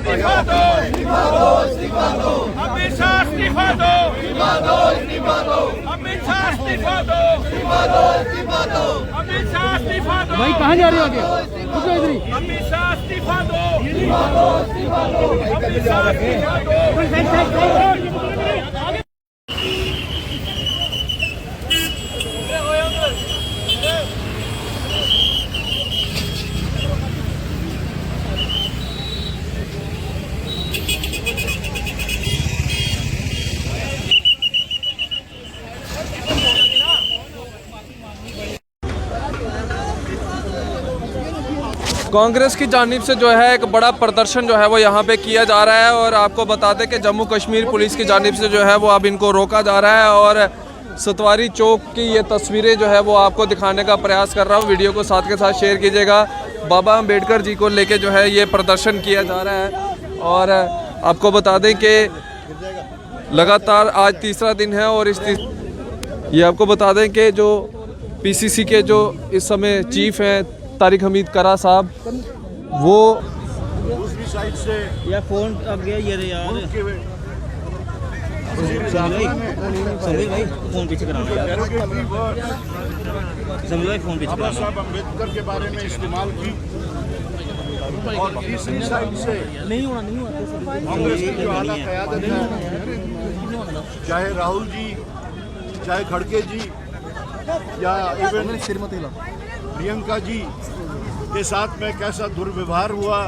इस्तीफा दो, अमित शाह इस्तीफा दो, अमित शाह इस्तीफा दो, अमित शाह इस्तीफा दो। भाई कहाँ जा रहे हो आगे? कुछ इधर ही। अमित शाह इस्तीफा दो, अमित शाह इस्तीफा दो। कांग्रेस की जानिब से जो है एक बड़ा प्रदर्शन जो है वो यहाँ पे किया जा रहा है और आपको बता दें कि जम्मू कश्मीर पुलिस की जानिब से जो है वो अब इनको रोका जा रहा है और सतवारी चौक की ये तस्वीरें जो है वो आपको दिखाने का प्रयास कर रहा हूँ। वीडियो को साथ के साथ शेयर कीजिएगा। बाबा अम्बेडकर जी को लेके जो है ये प्रदर्शन किया जा रहा है और आपको बता दें कि लगातार आज तीसरा दिन है और ये आपको बता दें कि जो PCC के जो इस समय चीफ हैं तारिक हमीद करा साहब, वो दूसरी साइड से या फोन अब गया ये रे यार। समीर भाई फोन पीछे करा समीर भाई फोन पीछे बाबा साहब अम्बेडकर के बारे में इस्तेमाल की और तीसरी साइड से नहीं हुआ कांग्रेस की जो आला क़यादत है, चाहे राहुल जी, चाहे खड़गे जी या इवन प्रियंका जी के साथ में कैसा दुर्व्यवहार हुआ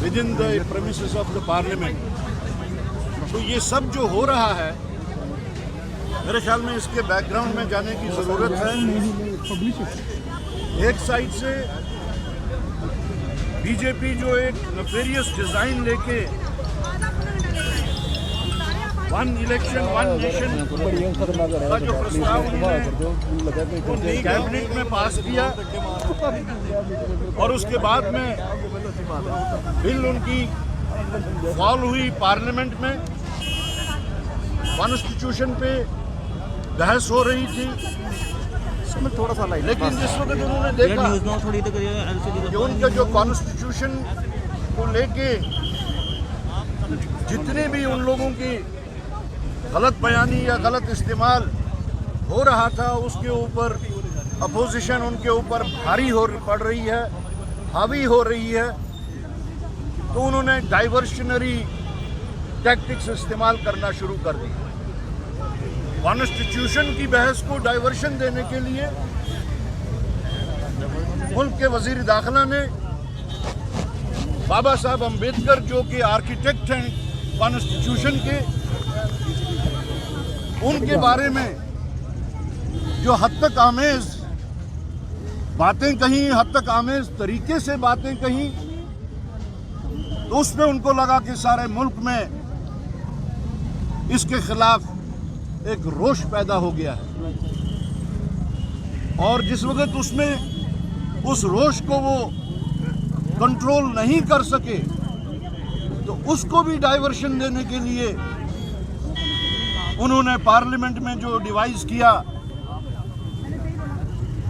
with in the premises of the parliament. तो ये सब जो हो रहा है मेरे ख्याल में इसके बैकग्राउंड में जाने की ज़रूरत है। एक साइड से बीजेपी जो एक नेफेरियस डिज़ाइन लेके वन इलेक्शन वन नेशन का जो प्रस्ताव उन्होंने कैबिनेट में पास किया और उसके बाद में बिल उनकी फॉल हुई पार्लियामेंट में, कॉन्स्टिट्यूशन पे बहस हो रही थी। थोड़ा सा लेकिन जिस वक्त उन्होंने देखा कि उनके जो कॉन्स्टिट्यूशन को लेके जितने भी उन लोगों की गलत बयानी या गलत इस्तेमाल हो रहा था उसके ऊपर अपोजिशन उनके ऊपर भारी पड़ रही है, हावी हो रही है, तो उन्होंने डाइवर्शनरी टैक्टिक्स इस्तेमाल करना शुरू कर दी। कॉन्स्टिट्यूशन की बहस को डाइवर्शन देने के लिए मुल्क के वजीर दाखिला ने बाबा साहब अम्बेडकर जो कि आर्किटेक्ट हैं कॉन्स्टिट्यूशन के, उनके बारे में जो हद तक आमेज बातें कहीं, हद तक आमेज तरीके से बातें कहीं, तो उसमें उनको लगा कि सारे मुल्क में इसके खिलाफ एक रोष पैदा हो गया है और जिस वक्त उसमें उस रोष को वो कंट्रोल नहीं कर सके तो उसको भी डाइवर्शन देने के लिए उन्होंने पार्लियामेंट में जो डिवाइस किया,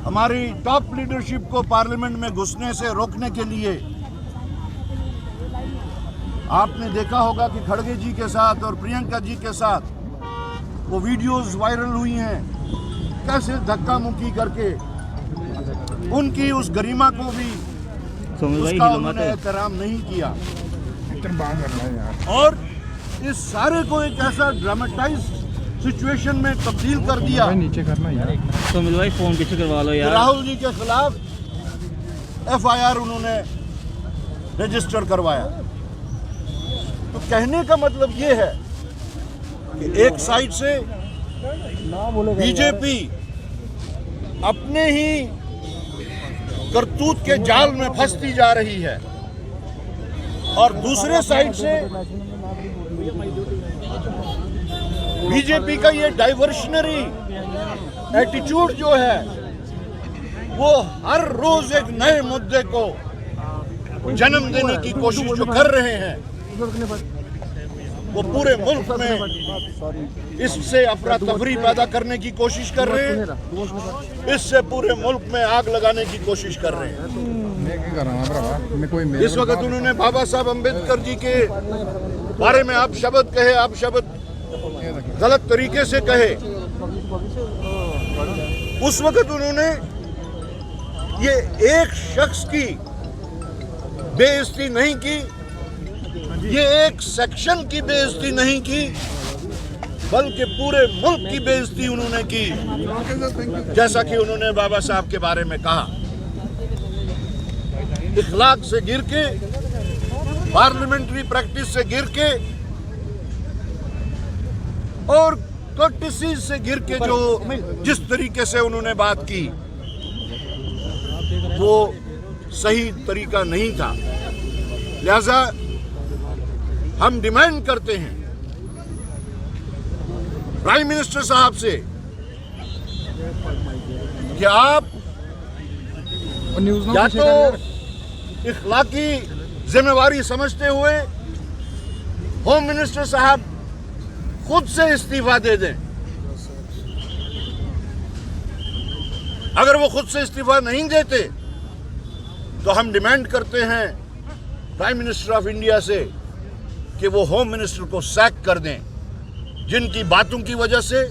हमारी टॉप लीडरशिप को पार्लियामेंट में घुसने से रोकने के लिए। आपने देखा होगा कि खड़गे जी के साथ और प्रियंका जी के साथ वो वीडियोस वायरल हुई हैं, कैसे धक्का मुक्की करके उनकी उस गरिमा को भी उसका उन्होंने एहतराम नहीं किया और इस सारे को एक ऐसा ड्रामेटाइज सिचुएशन में तब्दील कर दिया। नीचे करना यार, तो भाई फोन पीछे करवा लो यार। राहुल जी के खिलाफ FIR उन्होंने रजिस्टर करवाया। तो कहने का मतलब ये है कि एक साइड से बीजेपी अपने ही करतूत के जाल में फंसती जा रही है और दूसरे साइड से बीजेपी का ये डाइवर्शनरी एटीट्यूड जो है वो हर रोज एक नए मुद्दे को जन्म देने की कोशिश जो कर रहे हैं वो पूरे मुल्क में इससे अफरा तफरी पैदा करने की कोशिश कर रहे हैं, इससे पूरे मुल्क में आग लगाने की कोशिश कर रहे हैं। इस वक्त उन्होंने बाबा साहब अम्बेडकर जी के बारे में आप शब्द कहे, आप शब्द गलत तरीके से कहे। उस वक्त उन्होंने ये एक शख्स की बेइज्जती नहीं की, ये एक सेक्शन की बेइज्जती नहीं की, बल्कि पूरे मुल्क की बेइज्जती उन्होंने की। जैसा कि उन्होंने बाबा साहब के बारे में कहा, इखलाक से गिर के, पार्लियामेंट्री प्रैक्टिस से गिर के और कर्टिसी से गिर के जो जिस तरीके से उन्होंने बात की वो सही तरीका नहीं था। लिहाजा हम डिमांड करते हैं प्राइम मिनिस्टर साहब से कि आप या तो इखलाकी जिम्मेवारी समझते हुए होम मिनिस्टर साहब खुद से इस्तीफा दे दें। अगर वो खुद से इस्तीफा नहीं देते तो हम डिमांड करते हैं प्राइम मिनिस्टर ऑफ इंडिया से कि वो होम मिनिस्टर को सैक कर दें, जिनकी बातों की वजह से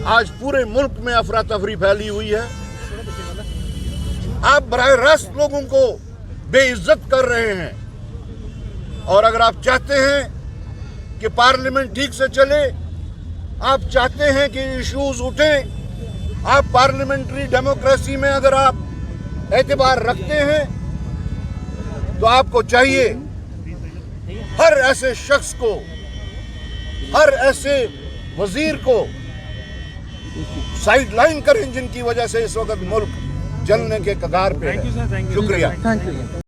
आज पूरे मुल्क में अफरा तफरी फैली हुई है। आप बराह रास्त लोगों को बेइज्जत कर रहे हैं, और अगर आप चाहते हैं कि पार्लियामेंट ठीक से चले, आप चाहते हैं कि इश्यूज उठें, आप पार्लियामेंट्री डेमोक्रेसी में अगर आप एतबार रखते हैं, तो आपको चाहिए हर ऐसे शख्स को, हर ऐसे वजीर को साइडलाइन करें जिनकी वजह से इस वक्त मुल्क जलने के कगार पे है। शुक्रिया।